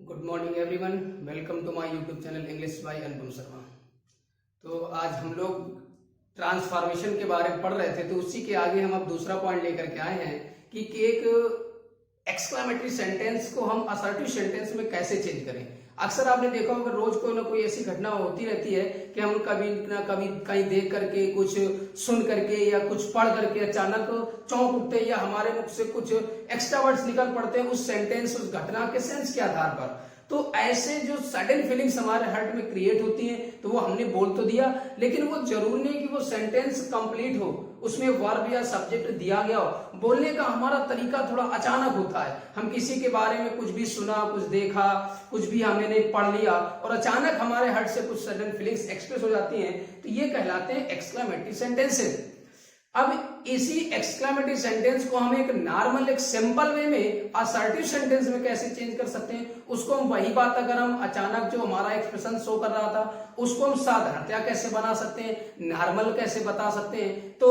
Good morning everyone, welcome to my YouTube channel English by Anupam Sharma. तो आज हम लोग ट्रांसफॉर्मेशन के बारे में पढ़ रहे थे, तो उसी के आगे हम अब दूसरा पॉइंट लेकर के आए हैं कि एक एक्सक्लेमेटरी सेंटेंस को हम असर्टिव सेंटेंस में कैसे चेंज करें। अक्सर आपने देखा होगा रोज कोई ना कोई ऐसी घटना होती रहती है कि हम कभी ना कभी कहीं देख करके, कुछ सुन करके या कुछ पढ़ करके अचानक चौंक उठते हैं या हमारे मुख से कुछ एक्स्ट्रा वर्ड्स निकल पड़ते हैं उस सेंटेंस, उस घटना के सेंस के आधार पर। तो ऐसे जो सडन फीलिंग्स हमारे हार्ट में क्रिएट होती हैं, तो वो हमने बोल तो दिया, लेकिन वो जरूर नहीं कि वो सेंटेंस कंप्लीट हो, उसमें वर्ब या सब्जेक्ट दिया गया हो। बोलने का हमारा तरीका थोड़ा अचानक होता है। हम किसी के बारे में कुछ भी सुना, कुछ देखा, कुछ भी हमने पढ़ लिया और अचानक हमारे हार्ट से कुछ सडन फीलिंग्स एक्सप्रेस हो जाती हैं, तो ये कहलाते हैं एक्सक्लेमेटरी सेंटेंसेस। अब इसी एक्सक्लेमेटरी सेंटेंस को हम एक नॉर्मल, एक सिंपल वे में असर्टिव सेंटेंस में कैसे चेंज कर सकते हैं, उसको हम वही बात अगर हम अचानक जो हमारा एक्सप्रेशन शो कर रहा था उसको हम साधारणतया कैसे बना सकते हैं, नॉर्मल कैसे बता सकते हैं। तो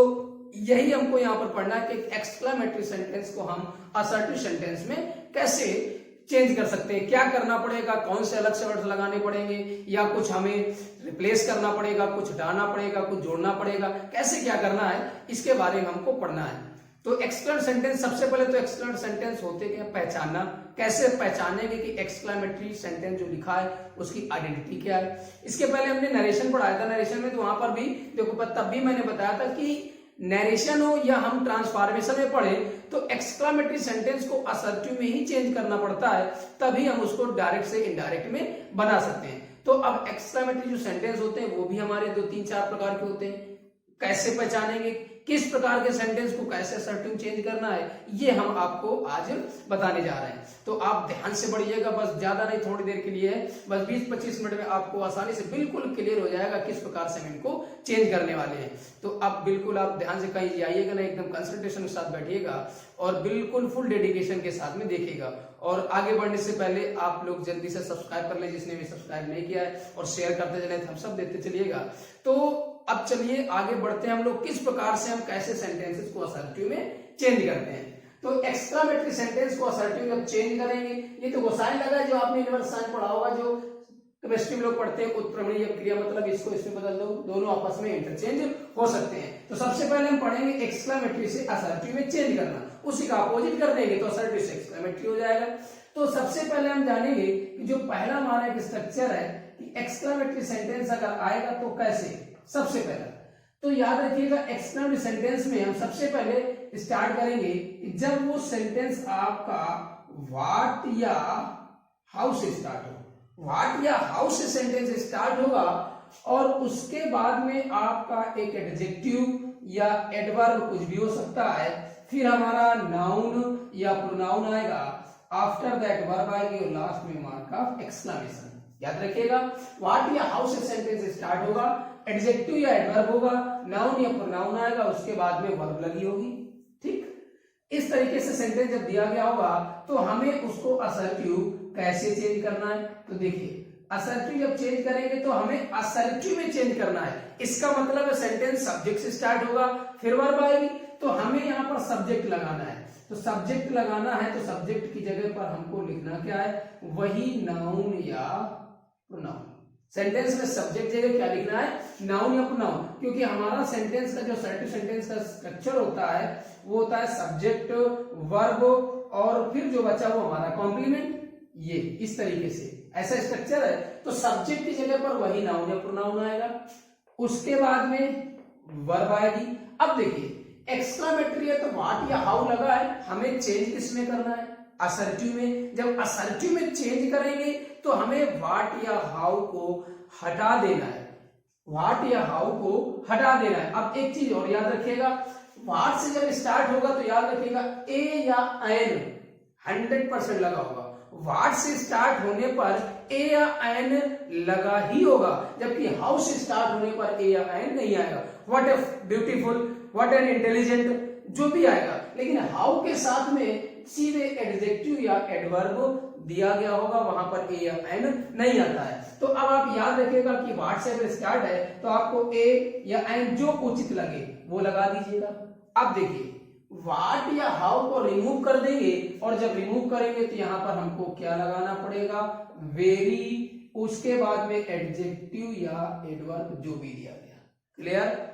यही हमको यहाँ पर पढ़ना है कि एक्सक्लेमेटरी सेंटेंस को हम असर्टिव सेंटेंस में कैसे चेंज कर सकते हैं, क्या करना पड़ेगा, कौन से अलग से वर्ड लगाने पड़ेंगे या कुछ हमें रिप्लेस करना पड़ेगा, कुछ हटाना पड़ेगा, कुछ जोड़ना पड़ेगा, कैसे क्या करना है, इसके बारे में हमको पढ़ना है। तो एक्सक्लेमेटरी सेंटेंस, सबसे पहले तो एक्सक्लेमेटरी सेंटेंस होते क्या, पहचानना। कैसे पहचानेंगे कि एक्सक्लेमेटरी सेंटेंस जो लिखा है उसकी आइडेंटिटी क्या है। इसके पहले हमने नरेशन पढ़ाया था, नरेशन में तो वहां पर भी देखो, तब भी मैंने बताया था कि नरेशन हो या हम ट्रांसफॉर्मेशन में पढ़े तो एक्सक्लेमेटरी सेंटेंस को असर्टिव में ही चेंज करना पड़ता है, तभी हम उसको डायरेक्ट से इनडायरेक्ट में बना सकते हैं। तो अब एक्सक्लेमेटरी जो सेंटेंस होते हैं वो भी हमारे 2-3-4 प्रकार के होते हैं। कैसे पहचानेंगे, किस प्रकार के सेंटेंस को कैसे असर्टिव चेंज करना है, ये हम आपको आज बताने जा रहे हैं। तो आप ध्यान से पढ़िएगा, बस ज्यादा नहीं, थोड़ी देर के लिए है, बस 20-25 मिनट में आपको आसानी से बिल्कुल क्लियर हो जाएगा किस प्रकार से हम इनको चेंज करने वाले हैं। तो अब बिल्कुल आप ध्यान से कहीं जाइएगा ना, एकदम कंसंट्रेशन के साथ बैठिएगा और बिल्कुल फुल डेडिकेशन के साथ में देखिएगा। और आगे बढ़ने से पहले आप लोग जल्दी से सब्सक्राइब कर ले, जिसने भी सब्सक्राइब नहीं किया है, और शेयर करते चले, हम सब देते चलिएगा। तो अब चलिए आगे बढ़ते हैं, हम लोग किस प्रकार से हम कैसे सेंटेंसेस को असर्टिव में चेंज करते हैं। तो एक्सक्लेमेटरी सेंटेंस को असर्टिव में चेंज करेंगे, ये तो गोसाइन लगा है जो आपने यूनिवर्सल साइन पढ़ा होगा, जो केमिस्ट्री में लोग पढ़ते हैं, उत्क्रमणीय क्रिया, मतलब इसको इसमें बदल दो, दोनों आपस में इंटरचेंज हो सकते हैं। तो सबसे पहले हम पढ़ेंगे एक्सक्लेमेटरी से असर्टिव में चेंज करना, उसी का अपोजिट कर देंगे तो असर्टिव से एक्सक्लेमेटरी हो जाएगा। तो सबसे पहले हम जानेंगे कि जो पहला हमारा एक स्ट्रक्चर है कि एक्सक्लेमेटरी सेंटेंस अगर आएगा तो कैसे। सबसे पहला तो याद रखिएगा, एक्सक्लेमेटरी सेंटेंस में हम सबसे पहले स्टार्ट करेंगे कि जब वो सेंटेंस आपका व्हाट या हाउ से स्टार्ट हो, व्हाट या हाउ से सेंटेंस स्टार्ट होगा और उसके बाद में आपका एक एडजेक्टिव या एडवर्ब कुछ भी हो सकता है, फिर हमारा नाउन या प्रोनाउन आएगा, आफ्टर दैट वर्ब आएगी और लास्ट में मार्क ऑफ एक्सक्लेमेशन। याद रखिएगा, व्हाट या हाउ से सेंटेंस स्टार्ट होगा, एडजेक्टिव या एडवर्ब होगा, नाउन या प्रोनाउन आएगा, उसके बाद में वर्ब लगी होगी। ठीक, इस तरीके से सेंटेंस जब दिया गया होगा तो हमें उसको असर्टिव कैसे चेंज करना है। तो देखिए, असर्टिव जब चेंज करेंगे तो हमें असर्टिव में चेंज करना है। इसका मतलब है सेंटेंस सब्जेक्ट से स्टार्ट होगा, फिर वर्ब आएगी, तो हमें यहाँ पर सब्जेक्ट लगाना है। तो सब्जेक्ट लगाना है तो सब्जेक्ट की जगह पर हमको लिखना क्या है, वही नाउन या प्रोनाउन। सेंटेंस में सब्जेक्ट जगह क्या लिखना है, नाउन या प्रोनाउन, क्योंकि हमारा सेंटेंस का जो असर्टिव सेंटेंस का स्ट्रक्चर होता है वो होता है सब्जेक्ट, वर्ब और फिर जो बचा वो हमारा कॉम्प्लीमेंट। ये इस तरीके से ऐसा स्ट्रक्चर है। तो सब्जेक्ट की जगह पर वही नाउन या प्रोनाउन आएगा, उसके बाद में वर्ब आएगी। अब देखिए, एक्सक्लेमेटरी है तो व्हाट या हाउ लगा है, हमें चेंज किसमें करना है, असर्टिव में। जब असर्टिव में चेंज करेंगे तो हमें व्हाट या हाउ को हटा देना है, व्हाट या हाउ को हटा देना है। अब एक चीज और याद रखिएगा, व्हाट से जब स्टार्ट होगा तो याद रखिएगा ए या एन 100% लगा होगा। व्हाट से स्टार्ट होने पर ए या एन लगा ही होगा, जबकि हाउ से स्टार्ट होने पर ए या एन नहीं आएगा। What a beautiful, what an intelligent, जो भी आएगा, लेकिन हाउ के साथ में सीधे एडजेक्टिव या एडवर्ब दिया गया होगा, वहां पर ए या एन नहीं आता है। तो अब आप याद रखिएगा कि व्हाट से अगर स्टार्ट है तो आपको ए या एन जो उचित लगे वो लगा दीजिएगा। अब देखिए, व्हाट या हाउ को रिमूव कर देंगे और जब रिमूव करेंगे तो यहां पर हमको क्या लगाना पड़ेगा, वेरी, उसके बाद में एडजेक्टिव या एडवर्ब जो भी दिया गया। क्लियर?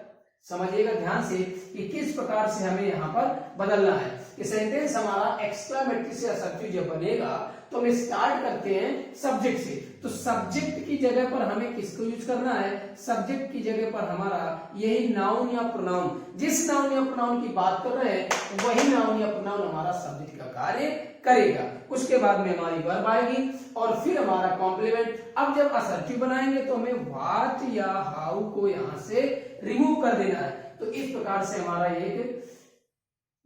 समझिएगा ध्यान से कि किस प्रकार से हमें यहाँ पर बदलना है कि सेंटेंस हमारा एक्सक्लेमेटरी से असर्टिव जब बनेगा तो हम स्टार्ट करते हैं सब्जेक्ट से। तो सब्जेक्ट की जगह पर हमें किसको यूज करना है? सब्जेक्ट की जगह पर हमारा यही नाउन या प्रोनाउन, जिस नाउन या प्रोनाउन की बात कर रहे हैं वही नाउन या प्रोनाउन हमारा सब्जेक्ट का कार्य करेगा। उसके बाद में हमारी वर्ब आएगी और फिर हमारा कॉम्प्लीमेंट। अब जब असर्टिव बनाएंगे तो हमें व्हाट या हाउ को यहां से रिमूव कर देना है। तो इस प्रकार से हमारा एक,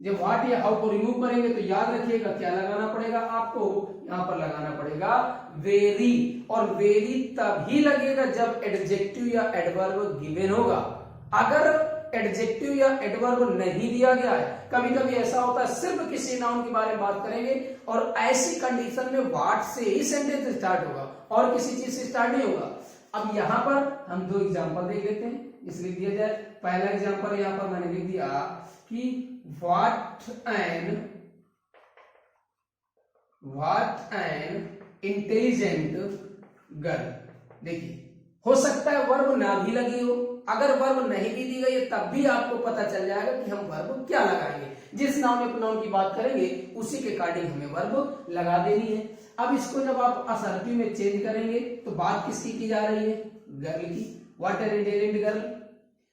जब व्हाट या हाउ को रिमूव करेंगे तो याद रखिएगा क्या लगाना पड़ेगा आपको, यहां पर लगाना पड़ेगा वेरी। और वेरी तभी लगेगा जब एडजेक्टिव या एडवर्ब गिवन होगा। अगर एडजेक्टिव या एडवर्ब नहीं दिया गया है, कभी कभी ऐसा होता है सिर्फ किसी नाउन के बारे में बात करेंगे और ऐसी कंडीशन में व्हाट से ही सेंटेंस स्टार्ट होगा और किसी चीज से स्टार्ट नहीं होगा। अब यहां पर हम दो एग्जांपल देख लेते हैं, इस लिख दिया जाए। पहला एग्जांपल यहां पर मैंने लिख दिया कि what an intelligent girl। देखिए, हो सकता है वर्ब ना भी लगी हो, अगर वर्ब नहीं भी दी गई है तब भी आपको पता चल जाएगा कि हम वर्ब क्या लगाएंगे। जिस नाउन या प्रोनाउन की बात करेंगे उसी के अकॉर्डिंग हमें वर्ब लगा देनी है। अब इसको जब आप असर्टिव में चेंज करेंगे तो बात किसकी की जा रही है? गर्ल की। What an intelligent girl.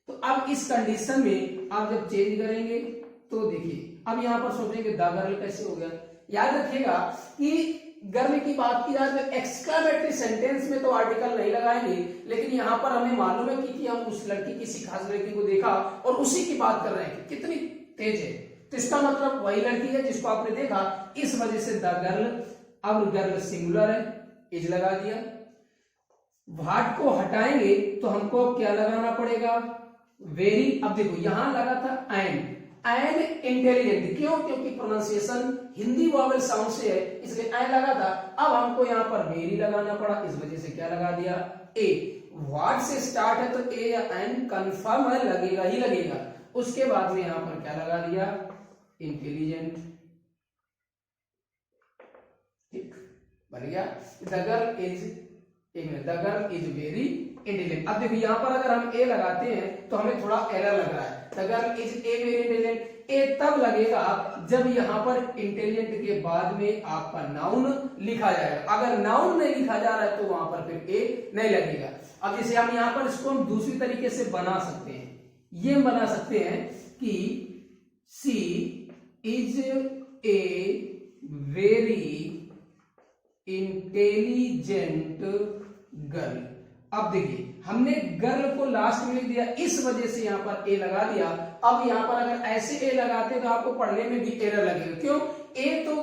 तो अब इस कंडीशन में आप जब चेंज करेंगे तो देखिए, अब यहां पर सोचेंगे द गर्ल कैसे हो गया। याद रखिएगा कि गर्ल की बात की जाए तो एक्सक्लेमेटरी सेंटेंस में तो आर्टिकल नहीं लगाएंगे, लेकिन यहां पर हमें मालूम है कि हम उस लड़की, किसी खास लड़की को देखा और उसी की बात कर रहे हैं, कितनी तेज है, तो इसका मतलब वही लड़की है जिसको आपने देखा, इस वजह से द गर्ल। अब गर्ल सिंगुलर है, इज लगा दिया। व्हाट को हटाएंगे तो हमको क्या लगाना पड़ेगा? वेरी। अब देखो यहां लगा था एन इंटेलिजेंट, क्यों? क्योंकि प्रोनाउंसिएशन हिंदी वॉवेल साउंड से है, इसलिए एन लगा था। अब हमको यहाँ पर वेरी लगाना पड़ा, इस वजह से क्या लगा दिया? ए। व्हाट से स्टार्ट है तो ए या एन कंफर्म है, लगेगा ही लगेगा। उसके बाद में यहां पर क्या लगा दिया? इंटेलिजेंट। ठीक, बन गया। The girl is very intelligent. अब देखो यहां पर अगर हम ए लगाते हैं तो हमें थोड़ा एरर लग रहा है। The girl is a very intelligent. A तब लगेगा जब यहां पर इंटेलिजेंट के बाद में आपका नाउन लिखा जाएगा। अगर नाउन नहीं लिखा जा रहा है तो वहां पर फिर ए नहीं लगेगा। अब जैसे हम यहां पर इसको हम दूसरी तरीके से बना सकते हैं, ये बना सकते हैं कि she is a very intelligent girl. अब देखिए हमने गर्ल को लास्ट में लिख दिया, इस वजह से यहां पर ए लगा दिया। अब यहां पर अगर ऐसे ए लगाते तो आपको पढ़ने में भी एरर लगेगा। क्यों? ए तो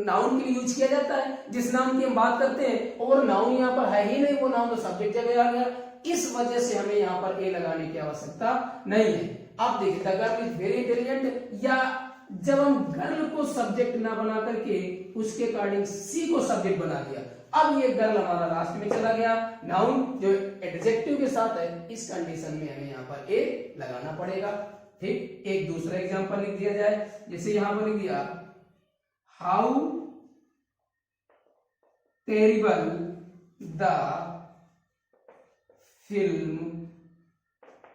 नाउन के लिए यूज किया जाता है, जिस नाउन की हम बात करते हैं, और नाउन यहां पर है ही नहीं, वो नाउन तो सब्जेक्ट जगह आ गया। इस वजह से हमें यहां पर ए लगाने की आवश्यकता नहीं है। अब देखिए the girl is very intelligent, या जब हम गर्ल को सब्जेक्ट ना बना करके उसके अकॉर्डिंग सी को सब्जेक्ट बना दिया, अब ये गर्ल हमारा लास्ट में चला गया, नाउन जो एडजेक्टिव के साथ है, इस कंडीशन में हमें यहाँ पर ए लगाना पड़ेगा। ठीक, एक दूसरा एग्जांपल लिख दिया जाए, जैसे यहां पर लिख दिया how terrible the film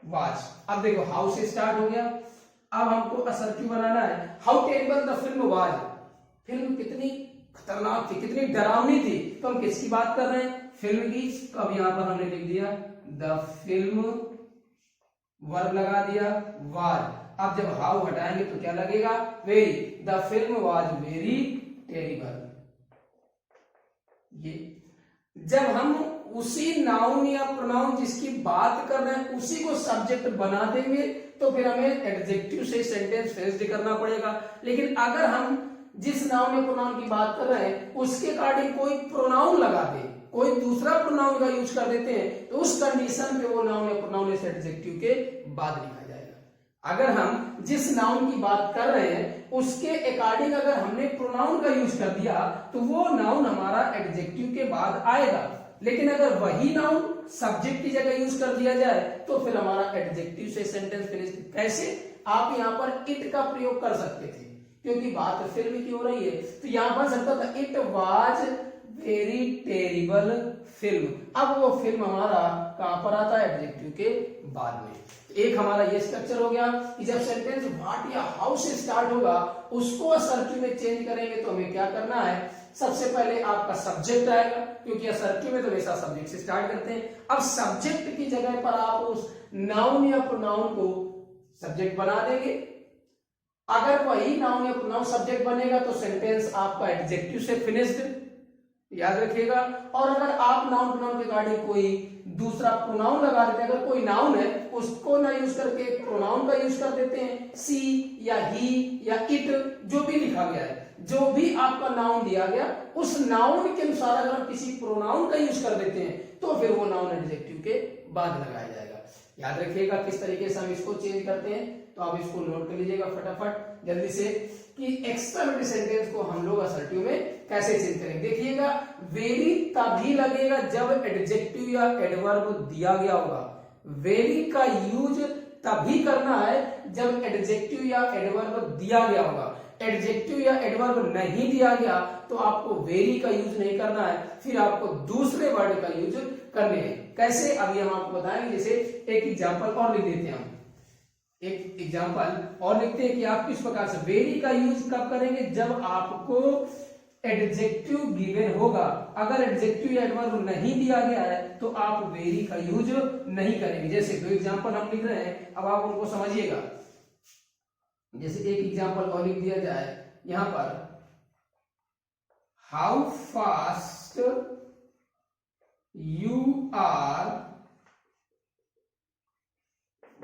was. अब देखो हाउ से स्टार्ट हो गया, अब हमको असर्टिव बनाना है। How terrible the film was, film कितनी खतरनाक थी, कितनी डरावनी थी। तो हम किसकी बात कर रहे हैं? फिल्म की। तो अब यहां पर हमने लिख दिया द फिल्म, वर्ब लगा दिया वाज। अब जब हाउ हटाएंगे तो क्या लगेगा? Very. The film was very terrible. ये जब हम उसी नाउन या प्रोनाउन जिसकी बात कर रहे हैं उसी को सब्जेक्ट बना देंगे तो फिर हमें एडजेक्टिव से सेंटेंस फिनिश करना पड़ेगा। लेकिन अगर हम जिस नाउन या प्रोनाउन की बात कर रहे हैं उसके अकॉर्डिंग कोई प्रोनाउन लगा दे, कोई दूसरा प्रोनाउन का यूज कर देते हैं, तो उस कंडीशन पे वो नाउन या प्रोनाउन इस एडजेक्टिव के बाद लिखा जाएगा। अगर हम जिस नाउन की बात कर रहे हैं उसके अकॉर्डिंग अगर हमने प्रोनाउन का यूज कर दिया तो वो नाउन हमारा एडजेक्टिव के बाद आएगा। लेकिन अगर वही नाउन सब्जेक्ट की जगह यूज कर दिया जाए तो फिर हमारा एडजेक्टिव से सेंटेंस फिनिश। कैसे? आप यहां पर इट का प्रयोग कर सकते थे, क्योंकि बात फिल्म की हो रही है, तो यहां बन सकता था it was very terrible film. अब वो फिल्म हमारा कहां पर आता है, एडजेक्टिव के बाद में। एक हमारा ये स्ट्रक्चर हो गया कि जब सेंटेंस व्हाट या हाउ से स्टार्ट होगा उसको असर्टिव में चेंज करेंगे तो हमें क्या करना है, सबसे पहले आपका सब्जेक्ट आएगा, क्योंकि असर्टिव में तो हमेशा सब्जेक्ट से स्टार्ट करते हैं। अब सब्जेक्ट की जगह पर आप उस नाउन या प्रोनाउन को सब्जेक्ट बना देंगे। अगर वही नाउन या प्रोनाउन सब्जेक्ट बनेगा तो सेंटेंस आपका एडजेक्टिव से फिनिश्ड, याद रखिएगा। और अगर आप नाउन प्रोनाउन के गाड़ी कोई दूसरा प्रोनाउन लगा देते हैं, अगर कोई नाउन है उसको ना यूज करके प्रोनाउन का यूज कर देते हैं, सी या ही या इट, जो भी लिखा गया है, जो भी आपका नाउन दिया गया उस नाउन के अनुसार अगर हम किसी प्रोनाउन का यूज कर देते हैं तो फिर वो नाउन एडजेक्टिव के बाद लगाया जाएगा। याद रखिएगा किस तरीके से हम इसको चेंज करते हैं, तो आप इसको नोट कर लीजिएगा फटाफट जल्दी से कि एक्सक्लेमेटरी सेंटेंस को हम लोग असर्टिव में कैसे चेंज करेंगे। देखिएगा वेरी तभी लगेगा जब एडजेक्टिव या एडवर्ब दिया गया होगा। वेरी का यूज तभी करना है जब एडजेक्टिव या एडवर्ब दिया गया होगा। एडजेक्टिव या एडवर्ब नहीं दिया गया तो आपको वेरी का यूज नहीं करना है, फिर आपको दूसरे वर्ड का यूज करने हैं। कैसे, अभी हम आपको बताएंगे। जैसे एक एग्जांपल और लिख देते हैं, हम एक एग्जांपल और लिखते हैं कि आप किस प्रकार से वेरी का यूज कब करेंगे, जब आपको एडजेक्टिव गिवन होगा। अगर एडजेक्टिव या एडवर्ब नहीं दिया गया है तो आप वेरी का यूज नहीं करेंगे। जैसे दो एग्जांपल हम लिख रहे हैं, अब आप उनको समझिएगा। जैसे एक एग्जांपल और लिख दिया जाए यहां पर, how fast you are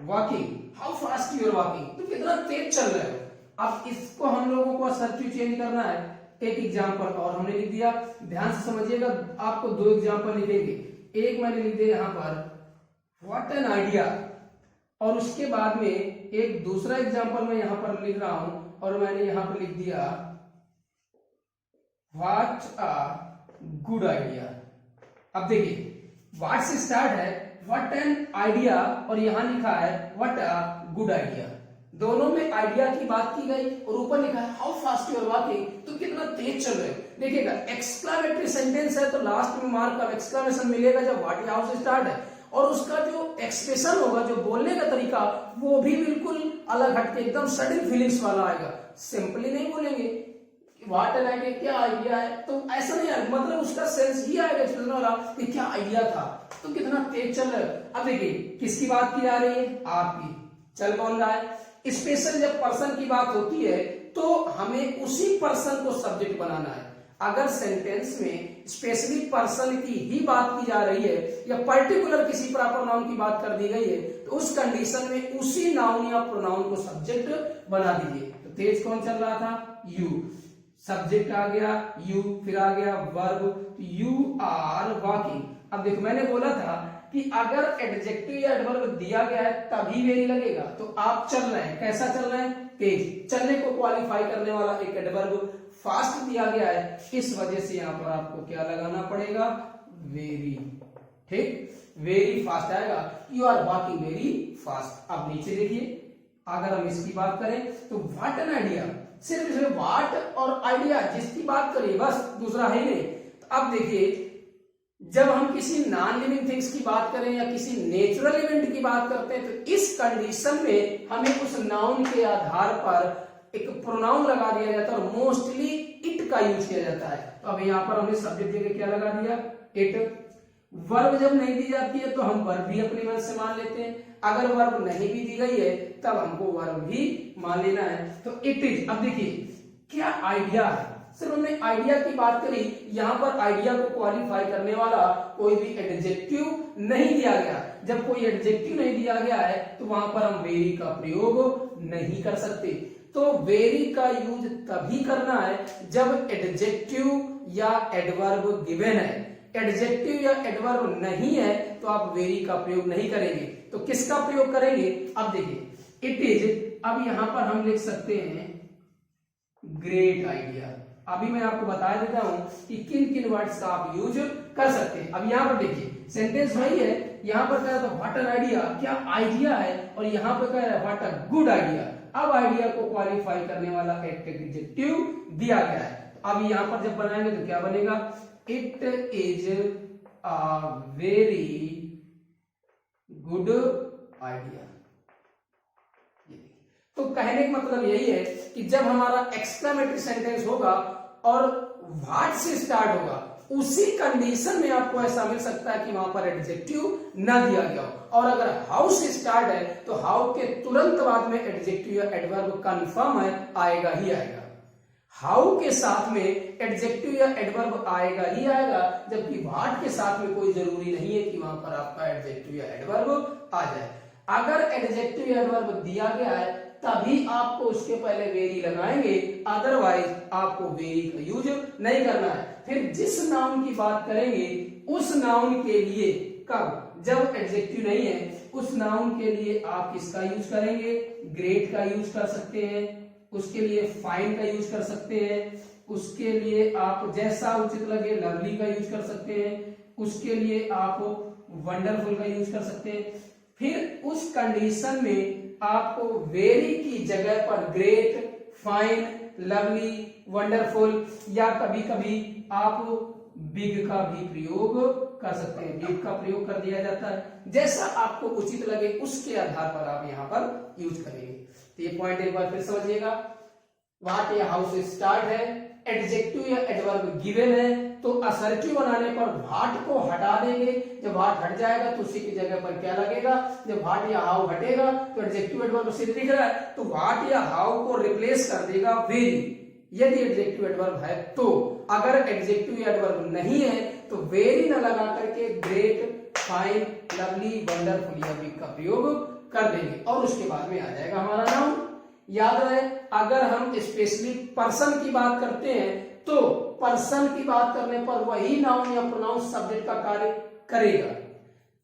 walking, how fast you are walking, तो कितना तेज चल रहे हो। अब इसको हम लोगों को असर्टिव चेंज करना है। एक एग्जांपल और हमने लिख दिया, ध्यान से समझिएगा। आपको दो एग्जांपल लिखेंगे, एक मैंने लिख दिया यहां पर व्हाट एन आइडिया, और उसके बाद में एक दूसरा एग्जांपल मैं यहां पर लिख रहा हूं और मैंने यहां पर लिख दिया व्हाट अ गुड आइडिया। अब देखिए व्हाट से स्टार्ट है व्हाट एन आइडिया और यहां लिखा है व्हाट अ गुड आइडिया। दोनों में आइडिया की बात की गई और ऊपर लिखा है how fast you are walking, तो कितना तेज चल रहे हो। देखिएगा एक्सक्लेमेटरी सेंटेंस है तो लास्ट में मार्क का एक्सक्लेमेशन मिलेगा जब व्हाट या हाउ से स्टार्ट है, और उसका जो एक्सप्रेशन होगा, जो बोलने का तरीका, वो भी बिल्कुल अलग हटके एकदम सडन फीलिंग्स वाला आएगा। सिंपली नहीं बोलेंगे व्हाट एन आइडिया, क्या आइडिया है, तो ऐसा नहीं आएगा, मतलब उसका सेंस ही आएगा एक्सप्रेशन वाला कि क्या आइडिया था, तो कितना तेज चल रहा है। अब देखिए किसकी बात की जा रही है, आपकी। चल कौन रहा है, स्पेशल जब पर्सन की बात होती है तो हमें उसी पर्सन को सब्जेक्ट बनाना है। अगर सेंटेंस में स्पेशली पर्सन की ही बात की जा रही है या पर्टिकुलर किसी प्रॉपर नाउन की बात कर दी गई है तो उस कंडीशन में उसी नाउन या प्रोनाउन को सब्जेक्ट बना दीजिए। तो तेज कौन चल रहा था, यू, सब्जेक्ट आ गया यू, फिर आ गया वर्ब यू आर वॉकिंग। अब देखो मैंने बोला था कि अगर एडजेक्टिव या एडवर्ब दिया गया है तभी वेरी लगेगा, तो आप चल रहे हैं, कैसा चल रहे हैं, तेज। चलने को क्वालिफाई करने वाला एक एडवर्ब फास्ट दिया गया है, इस वजह से यहां पर आपको क्या लगाना पड़ेगा, वेरी। ठीक, वेरी फास्ट आएगा, you are walking very fast. अब नीचे देखिए, अगर हम इसकी बात करें तो व्हाट एन आइडिया, सिर्फ इसमें व्हाट और आइडिया जिसकी बात करिए बस, दूसरा है नहीं। तो अब देखिए जब हम किसी नॉन लिविंग थिंग्स की बात करें या किसी नेचुरल इवेंट की बात करते हैं तो इस कंडीशन में हमें उस नाउन के आधार पर एक प्रोनाउन लगा दिया जाता है और मोस्टली इट का यूज किया जाता है। तो अब यहाँ पर हमने सब्जेक्ट जगह क्या लगा दिया, इट। वर्ब जब नहीं दी जाती है तो हम वर्ब भी अपनी मन से मान लेते हैं, अगर वर्ब नहीं भी दी गई है तब हमको वर्ब भी मान लेना है। तो इट इज, अब देखिए क्या आइडिया है, सिर्फ हमने आइडिया की बात करी, यहां पर आइडिया को क्वालिफाई करने वाला कोई भी एडजेक्टिव नहीं दिया गया। जब कोई एडजेक्टिव नहीं दिया गया है तो वहां पर हम वेरी का प्रयोग नहीं कर सकते। तो वेरी का यूज तभी करना है जब एडजेक्टिव या एडवर्ब गिवन है। एडजेक्टिव या एडवर्ब नहीं है तो आप वेरी का प्रयोग नहीं करेंगे। तो किसका प्रयोग करेंगे, अब देखिए इट इज, अब यहां पर हम लिख सकते हैं ग्रेट आइडिया। अभी मैं आपको बता देता हूं कि किन किन वर्ड्स का आप यूज कर सकते हैं। अब यहां पर देखिए सेंटेंस वही है, यहां पर कह रहा था व्हाट एन आइडिया, क्या आइडिया है, और यहां पर कह रहा है व्हाट अ गुड आइडिया। अब आइडिया को क्वालिफाई करने वाला एक एडजेक्टिव दिया गया है। अब यहां पर जब बनाएंगे तो क्या बनेगा, it is a very good idea. तो कहने का मतलब यही है कि जब हमारा एक्सक्लेमेटरी सेंटेंस होगा और व्हाट से स्टार्ट होगा, उसी कंडीशन में आपको ऐसा मिल सकता है कि वहां पर एडजेक्टिव ना दिया गया हो। और अगर हाउ से स्टार्ट है तो हाउ के तुरंत बाद में एडजेक्टिव या एडवर्ब कंफर्म है, आएगा ही आएगा। हाउ के साथ में एडजेक्टिव या एडवर्ब आएगा ही आएगा, जबकि व्हाट के साथ में कोई जरूरी नहीं है कि वहां पर आपका एडजेक्टिव या एडवर्ब आ जाए। अगर एडजेक्टिव या एडवर्ब दिया गया है तभी आपको उसके पहले वेरी लगाएंगे, अदरवाइज आपको वेरी का यूज नहीं करना है। फिर जिस नाउन की बात करेंगे उस नाउन के लिए कब, जब एडजेक्टिव नहीं है, उस नाउन के लिए आप किसका यूज करेंगे, ग्रेट का यूज कर सकते हैं, उसके लिए फाइन का यूज कर सकते हैं, उसके लिए आप जैसा उचित लगे लवली का यूज कर सकते हैं, उसके लिए आप वंडरफुल का यूज कर सकते हैं। फिर उस कंडीशन में आपको वेरी की जगह पर ग्रेट, फाइन, लवली, वंडरफुल या कभी कभी आप बिग का भी प्रयोग कर सकते हैं। बिग का प्रयोग कर दिया जाता है, जैसा आपको उचित लगे उसके आधार पर आप यहां पर यूज करेंगे। तो ये पॉइंट एक बार फिर समझिएगा। व्हाट या हाउ से स्टार्ट है, एडजेक्टिव या एडवर्ब गिवन है, तो असर्टिव बनाने पर व्हाट को हटा देंगे। जब व्हाट हट जाएगा तो उसी की जगह पर क्या लगेगा, जब व्हाट या हाउ हटेगा तो एडजेक्टिव एडवर्ब सिर्फ दिख रहा है, तो व्हाट या हाउ को रिप्लेस कर देगा वेरी, यदि एडजेक्टिव एडवर्ब है तो। अगर एडजेक्टिव या एडवर्ब नहीं है तो वेरी न लगा करके ग्रेट, फाइन, लवली, वंडरफुल या बिग का प्रयोग कर देंगे और उसके बाद में आ जाएगा हमारा नाउन। याद रहे, अगर हम स्पेशली पर्सन की बात करते हैं तो पर्सन की बात करने पर वही नाउन या प्रोनाउन सब्जेक्ट का कार्य करेगा।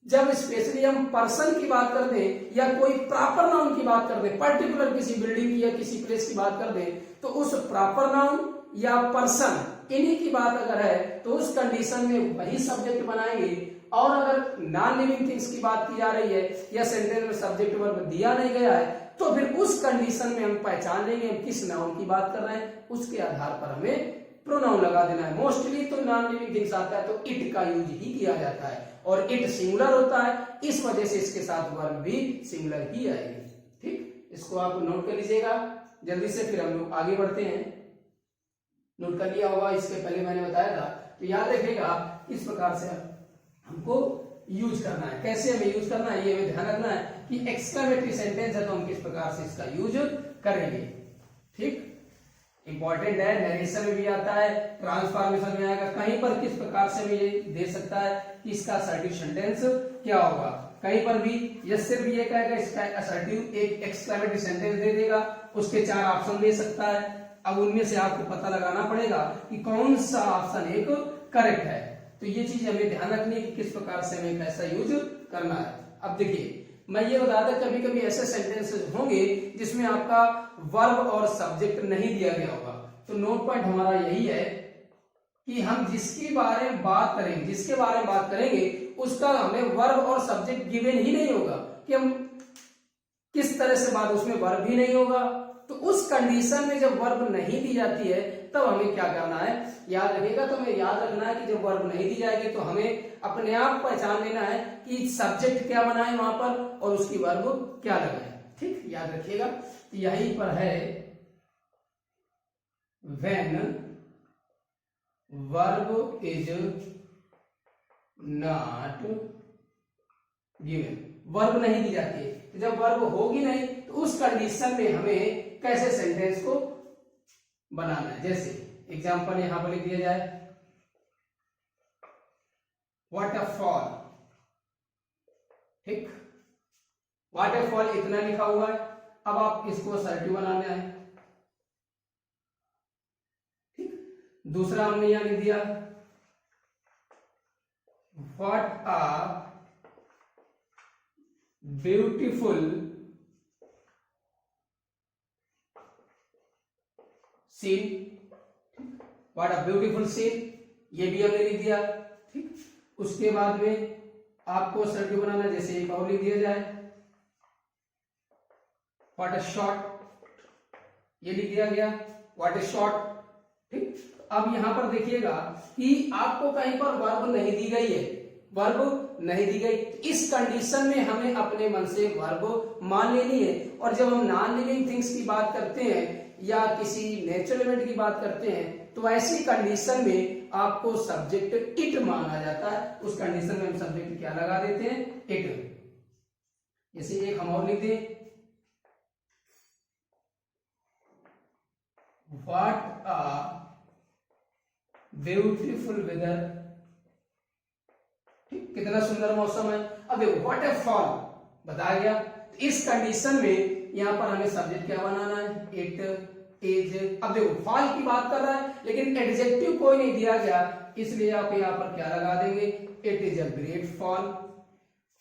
जब स्पेशली हम पर्सन की बात कर दें या कोई प्रॉपर नाउन की बात कर दें, पर्टिकुलर किसी बिल्डिंग की या किसी प्लेस की बात कर दें, तो उस प्रॉपर नाउन या पर्सन इन्हीं की बात अगर है तो उस कंडीशन में वही सब्जेक्ट बनाएंगे। और अगर नॉन लिविंग थिंग्स की बात की जा रही है या सेंटेंस में सब्जेक्ट वर्ब दिया नहीं गया है तो फिर उस कंडीशन में हम पहचान लेंगे हम किस नाउन की बात कर रहे हैं, उसके आधार पर हमें प्रोनाउन लगा देना है। मोस्टली तो नॉन लिविंग थिंग्स आता है तो इट का यूज ही किया जाता है और इट सिंगुलर होता है, इस वजह से इसके साथ वर्ब भी सिंगुलर ही आएगी। ठीक, इसको आप नोट कर लीजिएगा जल्दी से, फिर हम लोग आगे बढ़ते हैं। नोट कर लिया होगा, इसके पहले मैंने बताया था, तो याद रखिएगा किस प्रकार से हमको यूज करना है, कैसे हमें यूज करना है, ये हमें ध्यान रखना है कि एक्सक्लेमेटरी सेंटेंस है तो हम किस प्रकार से इसका यूज करेंगे। ठीक, इंपॉर्टेंट है, नरेशन में भी आता है, ट्रांसफॉर्मेशन में आएगा, कहीं पर किस प्रकार से हमें ये दे सकता है कि इसका असर्टिव सेंटेंस क्या होगा। कहीं पर भी यस सिर्फ ये कहेगा इसका असर्टिव एक एक्सक्लेमेटरी सेंटेंस दे देगा, उसके 4 ऑप्शन दे सकता है। अब उनमें से आपको पता लगाना पड़ेगा कि कौन सा ऑप्शन एक करेक्ट है। तो ये चीज हमें ध्यान रखनी है कि किस प्रकार से हमें कैसा यूज करना है। अब देखिए, मैं ये बता दें कभी कभी ऐसे सेंटेंसेस होंगे जिसमें आपका वर्ब और सब्जेक्ट नहीं दिया गया होगा, तो नोट पॉइंट हमारा यही है कि हम जिसके बारे में बात करेंगे उसका हमें वर्ब और सब्जेक्ट गिवन ही नहीं होगा कि हम किस तरह से बात, उसमें वर्ब भी नहीं होगा। तो उस कंडीशन में जब वर्ब नहीं दी जाती है तब हमें क्या करना है, याद रखिएगा, तो हमें याद रखना है कि जब वर्ब नहीं दी जाएगी तो हमें अपने आप पहचान लेना है कि सब्जेक्ट क्या बनाए वहां पर और उसकी वर्ब क्या लगाए। ठीक, याद रखिएगा, यहीं पर है when verb is not given, verb नहीं दी जाती है, तो जब वर्ब होगी नहीं तो उस कंडीशन में हमें कैसे सेंटेंस को बनाना है। जैसे एग्जांपल यहां पर लिख दिया जाए, व्हाट अ फॉल। ठीक, व्हाट अ फॉल इतना लिखा हुआ है, अब आप इसको असर्टिव बनाना है। ठीक, दूसरा हमने यहां लिख दिया what a beautiful scene, what a beautiful scene, ये भी हमने लिख दिया। ठीक, उसके बाद में आपको असर्टिव बनाना, जैसे एक और लिख दिया जाए व्हाट अ शॉट, ये लिख दिया गया व्हाट अ शॉट। ठीक, अब यहां पर देखिएगा कि आपको कहीं पर वर्ब नहीं दी गई है, वर्ब नहीं दी गई। इस कंडीशन में हमें अपने मन से वर्ब मान लेनी है। और जब हम नॉन लिविंग थिंग्स की बात करते हैं या किसी नेचुरल इवेंट की बात करते हैं तो ऐसी कंडीशन में आपको सब्जेक्ट इट माना जाता है। उस कंडीशन में हम सब्जेक्ट क्या लगा देते हैं, इट। जैसे एक हम और लिख दें, व्हाट अ ब्यूटीफुल वेदर, कितना सुंदर मौसम है। अब देखो व्हाट ए फॉल बताया गया, तो इस कंडीशन में यहां पर हमें सब्जेक्ट क्या बनाना है, इट इज। अब देखो फॉल की बात कर रहा है लेकिन एडजेक्टिव कोई नहीं दिया गया, इसलिए आप यहां पर क्या लगा देंगे, it is a great fall.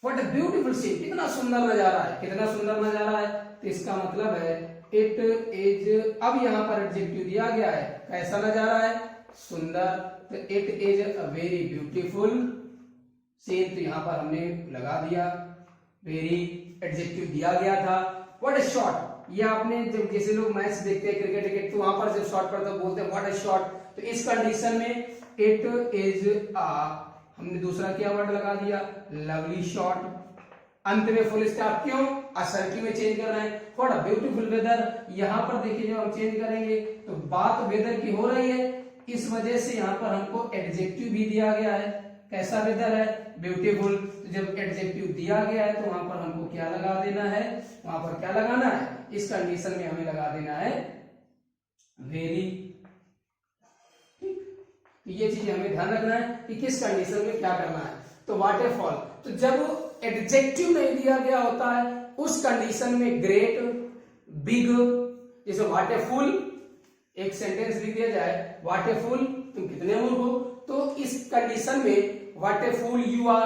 What a beautiful scene, कितना सुंदर नजारा है, कितना सुंदर नजारा है। तो इसका मतलब है इट इज। अब यहां पर एडजेक्टिव दिया गया है, कैसा नजारा है, सुंदर। तो it is a very beautiful scene, तो यहां पर हमने लगा दिया वेरी, एडजेक्टिव दिया गया था। व्हाट अ शॉट, ये आपने जब जैसे लोग मैच देखते हैं क्रिकेट तो वहां पर जब शॉट पड़ता है बोलते हैं व्हाट अ शॉट। तो इस कंडीशन में इट इज अ, हमने दूसरा क्या वर्ड लगा दिया, लवली शॉट। अंत में फुल स्टॉप, क्यों, असर्टिव में चेंज कर रहे हैं। व्हाट अ ब्यूटीफुल वेदर, यहां पर देखिए जब हम चेंज करेंगे तो बात वेदर की हो रही है, इस वजह से यहां पर हमको एडजेक्टिव भी दिया गया है, कैसा वेदर है, ब्यूटीफुल। तो जब एडजेक्टिव दिया गया है तो वहां पर हमको क्या लगा देना है, वहां पर क्या लगाना है, इस कंडीशन में हमें लगा देना है वेरी। तो ये चीज हमें ध्यान रखना है कि किस कंडीशन में क्या करना है। तो व्हाट ए फॉल, तो जब एडजेक्टिव नहीं दिया गया होता है उस कंडीशन में ग्रेट, बिग, जैसे व्हाट ए फूल, एक सेंटेंस लिख दिया जाए व्हाट ए फूल, तुम कितने मूर्ख हो। तो इस कंडीशन में what a fool you are,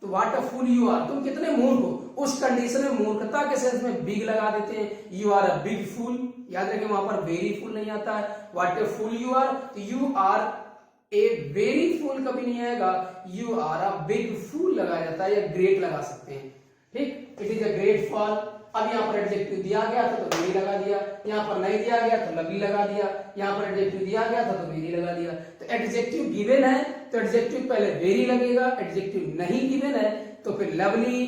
तो what a fool you are, तुम कितने मूर्ख हो। उस कंडीशन में मूर्खता के सेंस में बिग लगा देते हैं, you are a big fool. याद रखें वहां पर वेरी फूल नहीं आता है, what a fool you are, तो you are a very fool कभी नहीं आएगा, you are a big fool लगाया जाता है, या ग्रेट लगा सकते हैं, ठीक। It is a great fall. अब यहाँ पर एडजेक्टिव दिया गया था तो वेरी लगा दिया, यहाँ पर नहीं दिया गया तो लवली लगा दिया, यहाँ पर एडजेक्टिव दिया गया था तो वेरी लगा दिया। तो एडजेक्टिव गिवन है तो एडजेक्टिव पहले वेरी लगेगा, एडजेक्टिव नहीं गिवन है तो फिर lovely,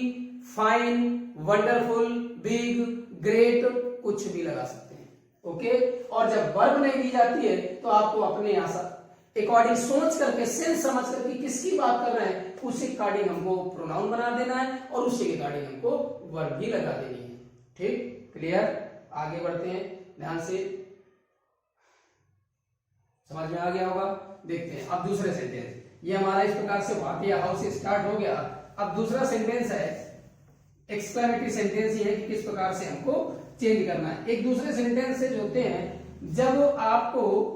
fine, wonderful, big, great कुछ भी लगा सकते हैं, ओके। और जब वर्ब नहीं दी जाती है तो आपको अपने अकॉर्डिंग सोच करके, सेंस समझ करके किसकी बात कर रहे हैं उसी अकॉर्डिंग हमको प्रोनाउन बना देना है और उसी के अकॉर्डिंग हमको वर्ब भी लगा देनी है, ठीक, क्लियर। आगे बढ़ते हैं, ध्यान से समझ में आ गया होगा। देखते हैं अब दूसरे सेंटेंस, ये हमारा इस प्रकार से वाक्य हाउस से स्टार्ट हो गया। अब दूसरा सेंटेंस है एक्सक्लेमेटरी सेंटेंस, ही है कि किस प्रकार से हमको चेंज करना है। एक दूसरे सेंटेंसेज होते हैं जब आपको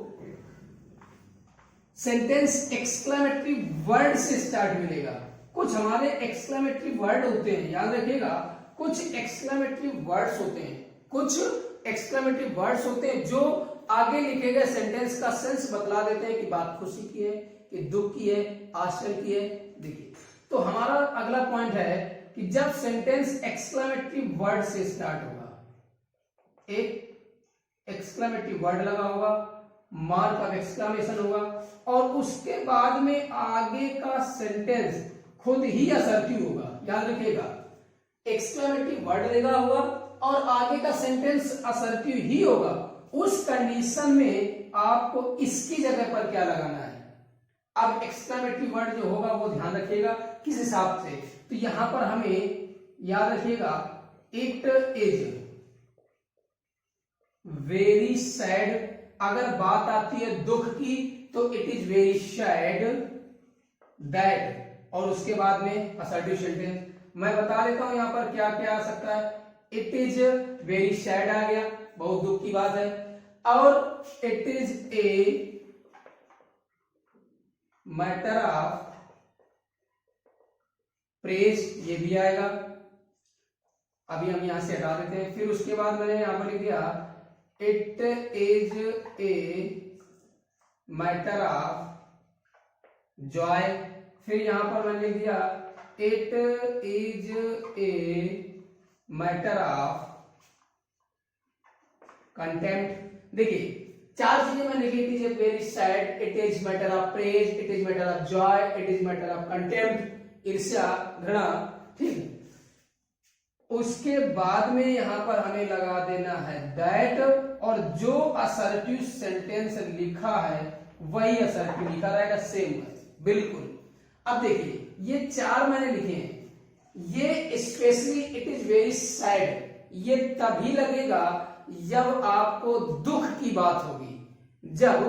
सेंटेंस एक्सक्लेमेटरी वर्ड से स्टार्ट मिलेगा। कुछ हमारे एक्सक्लेमेटरी वर्ड होते हैं, याद रखिएगा, कुछ एक्सक्लेमेटरी वर्ड्स होते हैं, कुछ एक्सक्लेमेटरी वर्ड्स होते हैं जो आगे लिखे गए सेंटेंस का सेंस बतला देते हैं कि बात खुशी की है, कि दुख की है, आश्चर्य की है। देखिए, तो हमारा अगला पॉइंट है कि जब सेंटेंस एक्सक्लेमेटरी वर्ड से स्टार्ट होगा, एक एक्सक्लेमेटरी वर्ड लगा होगा, मार्क ऑफ एक्सक्लेमेशन होगा, और उसके बाद में आगे का सेंटेंस खुद ही असर्टिव होगा। याद रखिएगा, एक्सक्लेमेटरी वर्ड लगा होगा और आगे का सेंटेंस असर्टिव ही होगा। उस कंडीशन में आपको इसकी जगह पर क्या लगाना है। अब एक्सक्लेमेटरी वर्ड जो होगा वो ध्यान रखिएगा किस हिसाब से, तो यहां पर हमें याद रखिएगा, इट इज वेरी सैड। अगर बात आती है दुख की तो it is very sad that, और उसके बाद में असर्टिव सेंटेंस मैं बता देता हूं यहां पर क्या क्या आ सकता है। इट इज वेरी सैड आ गया, बहुत दुख की बात है, और it is a matter of praise, ये भी आएगा। अभी हम यहां से हटा देते हैं। फिर उसके बाद मैंने यहां पर लिख दिया it is a matter of Joy. फिर यहां पर मैंने लिख दिया it is a matter of contempt. देखिए, चार चीजें मैंने लिखी थी, very sad, it is matter of praise, it is matter of Joy, it is matter of contempt, ईर्ष्या, घृणा, ठीक। उसके बाद में यहां पर हमें लगा देना है दैट, और जो असर्टिव सेंटेंस लिखा है वही असर्टिव लिखा रहेगा, सेम बिल्कुल। अब देखिए ये चार मैंने लिखे हैं, ये specially it is very sad ये तभी लगेगा जब आपको दुख की बात होगी। जब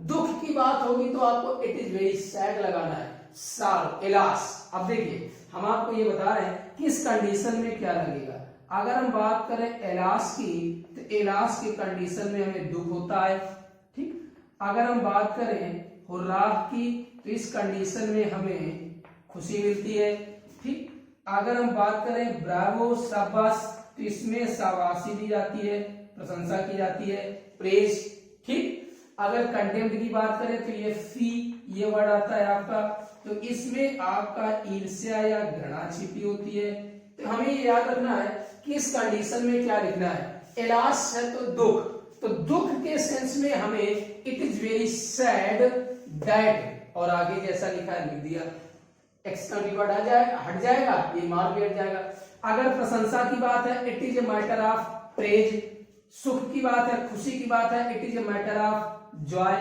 दुख की बात होगी तो आपको इट इज वेरी सैड लगाना है, सार, एलास। अब देखिए हम आपको ये बता रहे हैं किस कंडीशन में क्या लगेगा। अगर हम बात करें एलास की, तो एलास की कंडीशन में हमें दुख होता है, ठीक। अगर हम बात करें हुर्राह की, तो इस कंडीशन में हमें खुशी मिलती है, ठीक। अगर हम बात करें ब्रावो, शाबाश, तो इसमें शाबाशी दी जाती है, प्रशंसा की जाती है, प्रेज, ठीक। अगर कंटेम्प्ट की बात करें तो ये फी, ये वर्ड आता है आपका, तो इसमें आपका ईर्ष्या या घृणा छिपी होती है। तो हमें ये याद रखना है कि इस कंडीशन में क्या लिखना है, एलास है तो दुख, तो दुख के सेंस में हमें it is very sad that, और आगे जैसा लिखा है लिख दिया, एक्सटर्नल वर्ड आ जाएगा, हट जाएगा, ये मार्क भी हट जाएगा। अगर प्रशंसा की बात है it is a matter of praise, सुख की बात है, खुशी की बात है, it is a matter of Joy,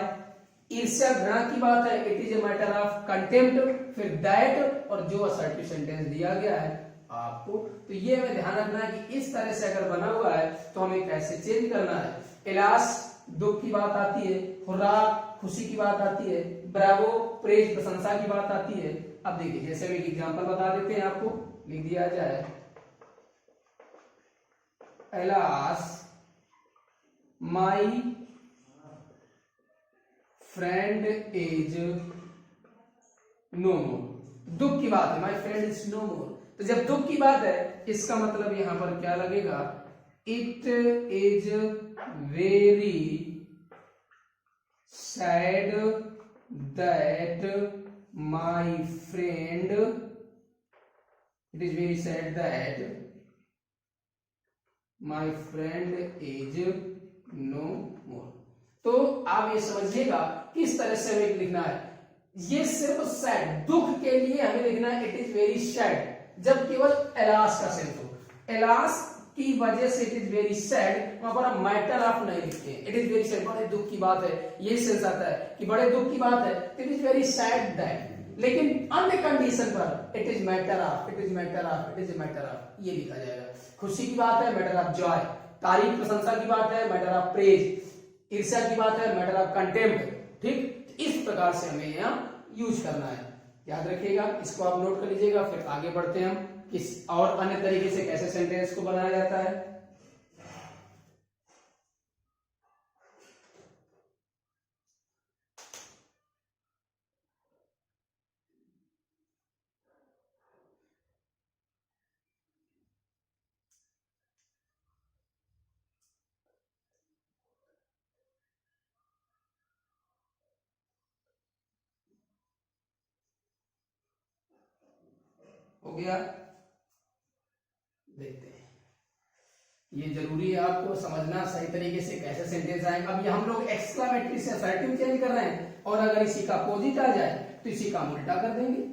ईर्ष्या घृणा की बात है, it is a matter of contempt, फिर दैट, और जो असर्टिव सेंटेंस दिया गया है आपको, तो ये हमें ध्यान रखना है कि इस तरह से अगर बना हुआ है तो हमें कैसे चेंज करना है। एलास दुख की बात आती है, हुर्राह खुशी की बात आती है, ब्रावो प्रेज प्रशंसा की बात आती है। अब देखिए जैसे हम एक एग्जांपल बता देते हैं आपको, लिख दिया जाए, alas my friend is no more, दुख की बात है, my friend is no more. तो जब दुख की बात है इसका मतलब यहां पर क्या लगेगा, it is very sad that my friend, it is very sad that my friend is no more. तो आप ये समझिएगा किस तरह से हमें लिखना है। ये सिर्फ सैड दुख के लिए हमें लिखना है, इट इज वेरी सैड, जब केवल एलास का सेंस हो। एलास की वजह से इट इज वेरी सैड, वहां पर हम मैटर ऑफ नहीं लिखते हैं, इट इज वेरी सैड, बड़े दुख की बात है, यही सेंस आता है कि बड़े दुख की बात है, it is very sad that. लेकिन अन्य कंडीशन पर it is matter of, it is matter of, it is matter of, ये लिखा जाएगा। खुशी की बात है, मैटर ऑफ जॉय, तारीफ प्रशंसा की बात है, मैटर ऑफ प्रेज, ईर्ष्या की बात है, मैटर ऑफ कंटेम्प्ट, ठीक। इस प्रकार से हमें यहाँ यूज करना है, याद रखिएगा, इसको आप नोट कर लीजिएगा। फिर आगे बढ़ते हैं हम किस और अन्य तरीके से कैसे सेंटेंस को बनाया जाता है। हो गया, देखते हैं, ये जरूरी है आपको समझना सही तरीके से कैसे सेंटेंस आएंगे। अब ये हम लोग एक्सक्लामेटरी से असर्टिव चेंज कर रहे हैं, और अगर इसी का अपोजिट आ जाए तो इसी का उल्टा कर देंगे,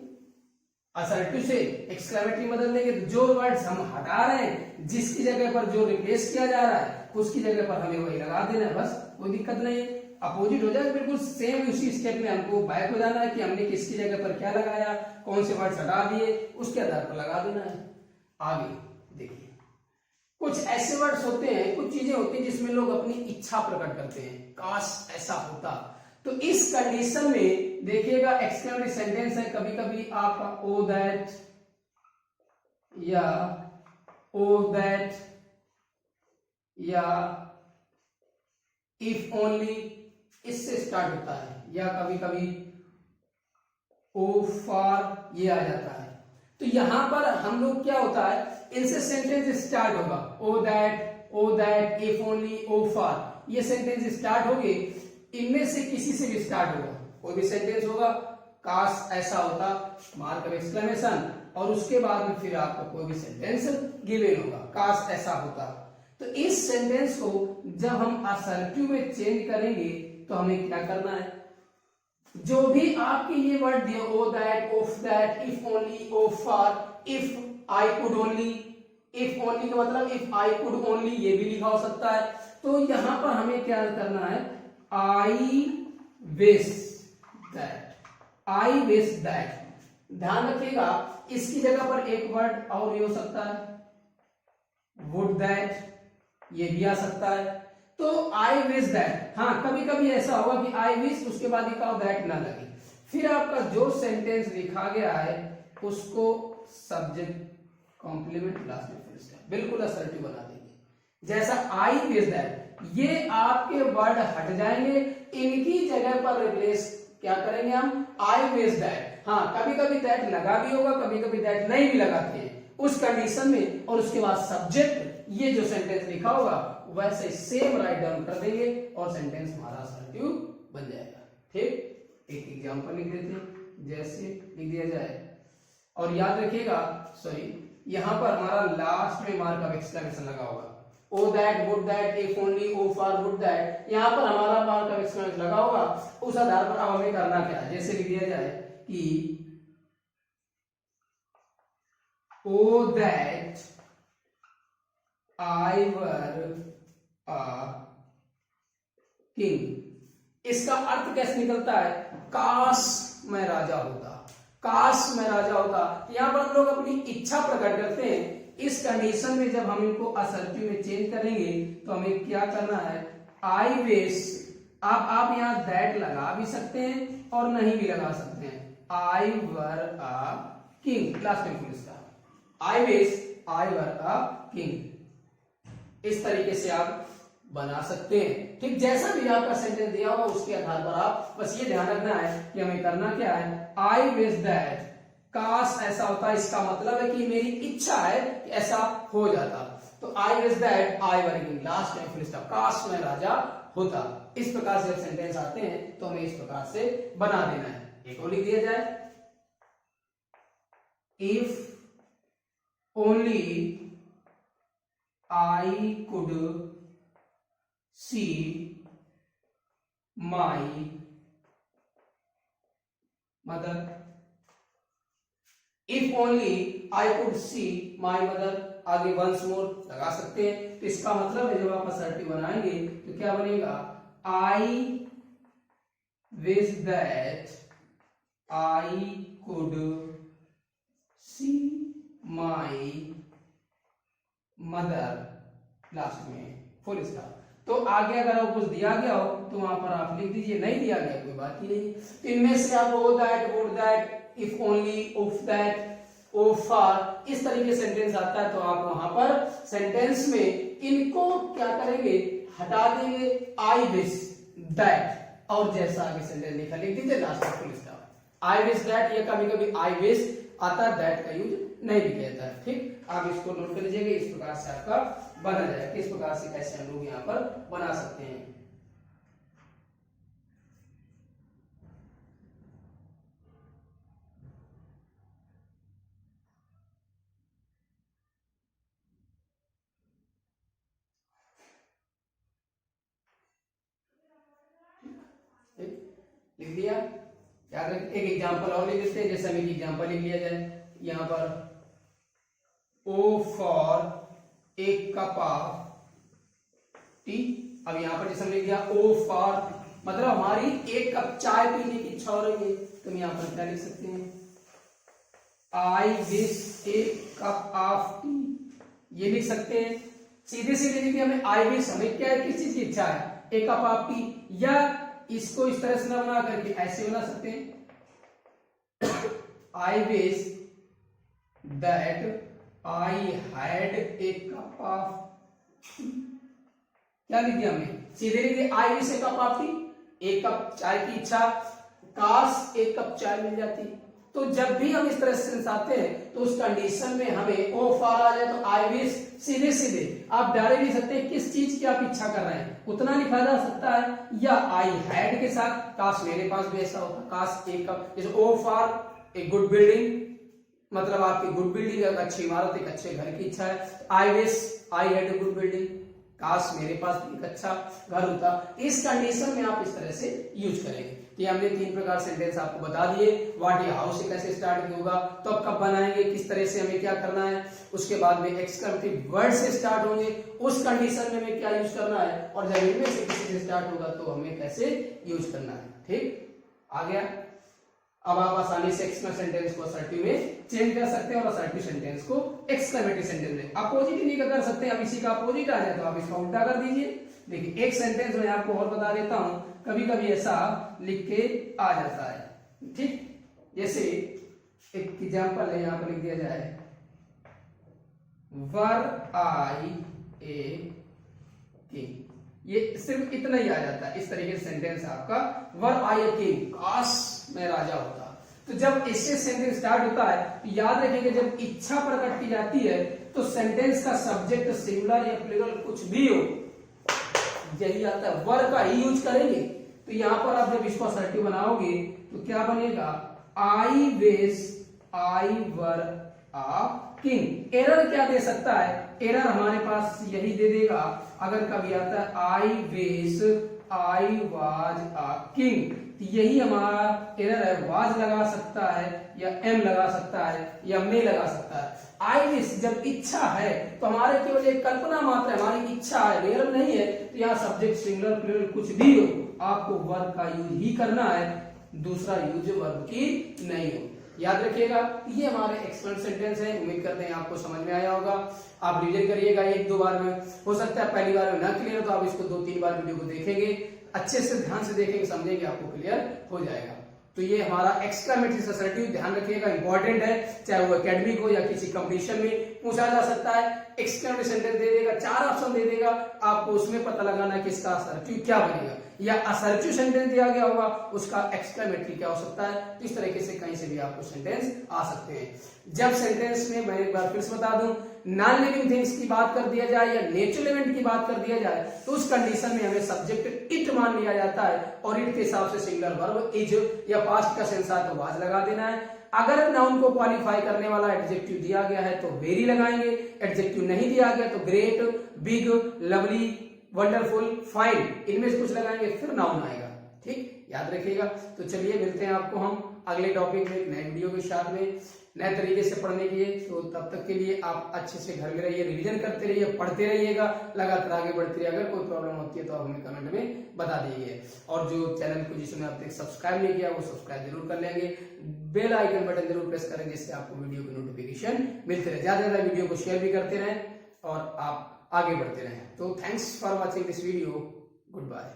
असर्टिव से एक्सक्लामेटरी बदल देंगे। तो जो वर्ड्स हम हटा रहे हैं, जिसकी जगह पर जो रिप्लेस किया जा रहा है उसकी जगह पर हमें वही लगा देना है, बस कोई दिक्कत नहीं है। अपोजिट हो जाए बिल्कुल सेम, उसी स्टेप में हमको बैक हो जाना है कि हमने किसकी जगह पर क्या लगाया, कौन से वर्ड्स हटा दिए, उसके आधार पर लगा देना है। आगे देखिए, कुछ ऐसे वर्ड्स होते हैं, कुछ चीजें होती हैं जिसमें लोग अपनी इच्छा प्रकट करते हैं, काश ऐसा होता। तो इस कंडीशन में देखिएगा एक्सक्लेमेटरी सेंटेंस है, कभी कभी आपका ओ दैट या ओ दैट या इफ ओनली, इससे स्टार्ट होता है, या कभी कभी ओ फॉर ये आ जाता है। तो यहां पर हम लोग क्या होता है, इनसे सेंटेंस स्टार्ट होगा, O that, if only, O for, ये सेंटेंस स्टार्ट होंगे। इनमें से किसी से भी स्टार्ट होगा, कोई भी सेंटेंस होगा, काश ऐसा होता, मार्क ऑफ एक्सक्लेमेशन, और उसके बाद में फिर आपका कोई भी सेंटेंस गिवन होगा, काश ऐसा होता। तो इस सेंटेंस को जब हम असर्टिव में चेंज करेंगे तो हमें क्या करना है, जो भी आपके ये वर्ड दिए, O that, of that, if only, O for, if I could only, if only का मतलब इफ आई कुड ओनली, ये भी लिखा हो सकता है। तो यहां पर हमें क्या करना है, I wish that, I wish that. ध्यान रखिएगा इसकी जगह पर एक वर्ड और भी हो सकता है, वुड दैट, ये भी आ सकता है। तो आई विश दैट, हाँ कभी कभी ऐसा होगा कि आई विश उसके बाद लिखा हो दैट ना लगे, फिर आपका जो सेंटेंस लिखा गया है उसको सब्जेक्ट कॉम्प्लीमेंट लास्ट में फिर स्टॉप बिल्कुल असर्टिव बना देंगे। जैसा आई विश दैट, ये आपके वर्ड हट जाएंगे, इनकी जगह पर रिप्लेस क्या करेंगे हम, आई विश दैट। हाँ कभी कभी दैट लगा भी होगा, कभी कभी दैट नहीं भी लगाते हैं उस कंडीशन में, और उसके बाद सब्जेक्ट, ये जो सेंटेंस लिखा होगा वैसे सेम राइट डाउन कर देंगे और सेंटेंस हमारा असर्टिव बन जाएगा। ठीक, एक एग्जांपल लिख देते हैं, जैसे लिख दिया जाए, और याद रखिएगा सॉरी यहां पर हमारा लास्ट में मार्क ऑफ एक्सक्लेमेशन लगा होगा, O that, would that, if only, O for, would that, यहां पर हमारा मार्क ऑफ एक्सक्लेमेशन लगा होगा। उस आधार पर अब हमें करना क्या है, जैसे लिख दिया जाए कि ओ that I were a king. इसका अर्थ कैसे निकलता है, काश मैं राजा होता, काश मैं राजा होता। यहां पर हम लोग अपनी इच्छा प्रकट करते हैं। इस कंडीशन में जब हम इनको असर्टिव में चेंज करेंगे तो हमें क्या करना है, आई विश, आप यहां दैट लगा भी सकते हैं और नहीं भी लगा सकते हैं, आई वर अ किंग, लास्ट में full stop, I wish I were a king. इस तरीके से आप बना सकते हैं। ठीक, जैसा भी आपका सेंटेंस दिया होगा उसके आधार पर आप बस ये ध्यान रखना है कि हमें करना क्या है, आई विश दैट, काश ऐसा होता, इसका मतलब है कि मेरी इच्छा है कि ऐसा हो जाता। तो I wish that I were king, last में फुल स्टॉप, काश मैं राजा होता। इस प्रकार से जब सेंटेंस आते हैं तो हमें इस प्रकार से बना देना है। एक और लिख दिया जाए, if only I could see my mother, if only I could see my mother, आगे once more लगा सकते हैं। तो इसका मतलब है जब आप असर्टिव बनाएंगे तो क्या बनेगा, I wish that I could see my mother, last में फुल स्टॉप। तो आगे अगर आपको कुछ दिया गया हो तो वहां पर आप लिख दीजिए, नहीं दिया गया कोई बात ही नहीं। तो इनमें से आप O that, would that, if only, of that, O for, इस तरीके से सेंटेंस आता है तो आप वहां पर सेंटेंस में इनको क्या करेंगे, हटा देंगे, आई विश दैट, और जैसा आगे सेंटेंस लिखा लिख दीजिए, लास्ट में full stop. I wish that, ये कभी कभी आई विश आता है, दैट का यूज नहीं भी कहता है। ठीक, आप इसको नोट कर लीजिएगा, इस प्रकार से आपका बना जाएगा। किस प्रकार से कैसे हम लोग यहाँ पर बना सकते हैं। लिख दिया, याद रख, एक एग्जांपल और लिख देते हैं, जैसे हमें एग्जांपल लिख लिया जाए यहाँ पर, O for a cup of tea. अब यहां पर जैसे लिख दिया ओ फॉर, मतलब हमारी एक कप चाय पीने की इच्छा हो रही है, तो हम यहां पर क्या लिख सकते हैं, I wish A cup of T, ये लिख सकते हैं। सीधे सीधे लिख दिया हमें आई विश, हमें क्या है, किस चीज की इच्छा है, ए कप ऑफ टी, या इसको इस तरह से ना बना करके ऐसे बना सकते हैं, I wish that I had a cup of tea, क्या लिख दिया हमने, सीधे लिख दिया I wish A cup of T, एक कप चाय की इच्छा, काश एक कप चाय मिल जाती। तो जब भी हम इस तरह से आते हैं तो उस कंडीशन में हमें ओ फॉर आ जाए तो आई विश, सीधे सीधे आप डायरेक्ट लिख सकते हैं किस चीज की आप इच्छा कर रहे हैं उतना लिखा जा सकता है, या आई हैड के साथ काश मेरे पास भी ऐसा होता, काश एक कप, जैसे O for a good building, मतलब आपकी गुड बिल्डिंग, एक अच्छी इमारत, एक अच्छे घर की इच्छा है, I wish I had a good building, काश मेरे पास भी एक अच्छा घर होता। इस कंडीशन में आप इस तरह से यूज करेंगे। तो ये हमने 3 प्रकार सेंटेंस आपको बता दिए। व्हाट या हाउ से कैसे स्टार्ट होगा, तो अब कब बनाएंगे, किस तरह से हमें क्या करना है, उसके बाद में एक्सक्लेमेटरी वर्ड से स्टार्ट होंगे, उस कंडीशन में हमें क्या यूज करना है, और जब इनमें से किसी से स्टार्ट होगा तो हमें कैसे यूज करना है। ठीक, आ गया। अब आप आसानी से एक्सक्लेमेटरी सेंटेंस को असर्टिव में चेंज कर सकते हैं और असर्टिव सेंटेंस को एक्सक्लेमेटरी सेंटेंस में अपोजिट नहीं कर सकते। अब इसी का अपोजिट आ जाए तो आप इसका उल्टा कर दीजिए। देखिए एक सेंटेंस में आपको और बता देता हूं, कभी कभी ऐसा लिख के आ जाता है। ठीक, जैसे एक एग्जांपल है, यहां पर लिख दिया जाए वर आई ए किंग, ये सिर्फ इतना ही आ जाता है। इस तरीके से सेंटेंस आपका वर आई ए किंग, काश मैं राजा होता। तो जब इससे सेंटेंस स्टार्ट होता है तो याद रखिएगा जब इच्छा प्रकट की जाती है तो सेंटेंस का सब्जेक्ट सिंगुलर या प्लूरल कुछ भी हो यही आता है, वर का ही यूज करेंगे। तो यहां पर आप जब इसको असर्टिव बनाओगे तो क्या बनेगा, I wish I were a king. Error क्या दे सकता है, एरर हमारे पास यही दे देगा अगर कभी आता है I wish I was a king, तो यही हमारा एरर है। वाज लगा सकता है या एम लगा सकता है या मे लगा सकता है। आई विश जब इच्छा है तो हमारे केवल एक कल्पना मात्र है, हमारी इच्छा है, रियल नहीं है। तो यहाँ सब्जेक्ट सिंगुलर प्लूरल कुछ भी हो आपको वर्ब का यूज ही करना है, दूसरा यूज वर्ब की नहीं हो। याद रखिएगा ये हमारे एक्सप्लेनेशन सेंटेंस है। उम्मीद करते हैं आपको समझ में आया होगा। आप रिविजन करिएगा 1-2 बार में, हो सकता है पहली बार में ना क्लियर हो तो आप इसको 2-3 बार वीडियो को देखेंगे, अच्छे से ध्यान से देखेंगे, समझेंगे, आपको क्लियर हो जाएगा। तो ये हमारा एक्सक्लेमेटरी असर्टिव, ध्यान रखिएगा इंपॉर्टेंट है, चाहे वो एकेडमिक हो या किसी कंपटीशन में पूछा जा सकता है। एक्सक्लेमेटरी सेंटेंस दे देगा, 4 ऑप्शन दे देगा, आपको उसमें पता लगाना है कि इसका असर्टिव क्या बनेगा, या असर्टिव सेंटेंस दिया गया होगा उसका एक्सक्लेमेटरी क्या हो सकता है। तो इस तरीके से कहीं से भी आपको सेंटेंस आ सकते हैं। जब सेंटेंस में मैं एक बार फिर से बता दूं, नॉन लिविंग थिंग्स की बात कर दिया जाए या नेचुरल इवेंट की बात कर दिया जाए तो उस कंडीशन में हमें सब्जेक्ट इट मान लिया जाता है और इट के हिसाब से सिंगुलर वर्ब इज या पास्ट का सेंस है तो वाज लगा देना है। अगर नाउन को क्वालिफाई करने वाला एडजेक्टिव दिया गया है तो वेरी लगाएंगे, एडजेक्टिव नहीं दिया गया तो great, big, lovely, wonderful, fine, इनमें से कुछ लगाएंगे फिर नाउन आएगा। ठीक, याद रखिएगा। तो चलिए मिलते हैं आपको हम अगले टॉपिक में नए वीडियो के साथ में नए तरीके से पढ़ने के लिए। तो तब तक के लिए आप अच्छे से घर में रहिए, रिवीजन करते रहिए, पढ़ते रहिएगा, लगातार आगे बढ़ते रहिए। अगर कोई प्रॉब्लम होती है तो आप हमें कमेंट में बता दीजिए। और जो चैनल को जिसने अब तक सब्सक्राइब नहीं किया वो सब्सक्राइब जरूर कर लेंगे, बेल आइकन बटन जरूर प्रेस करें जिससे आपको वीडियो की नोटिफिकेशन मिलते रहे। ज्यादा से ज्यादा वीडियो को शेयर भी करते रहें और आप आगे बढ़ते रहें। तो thanks for watching this video, good bye.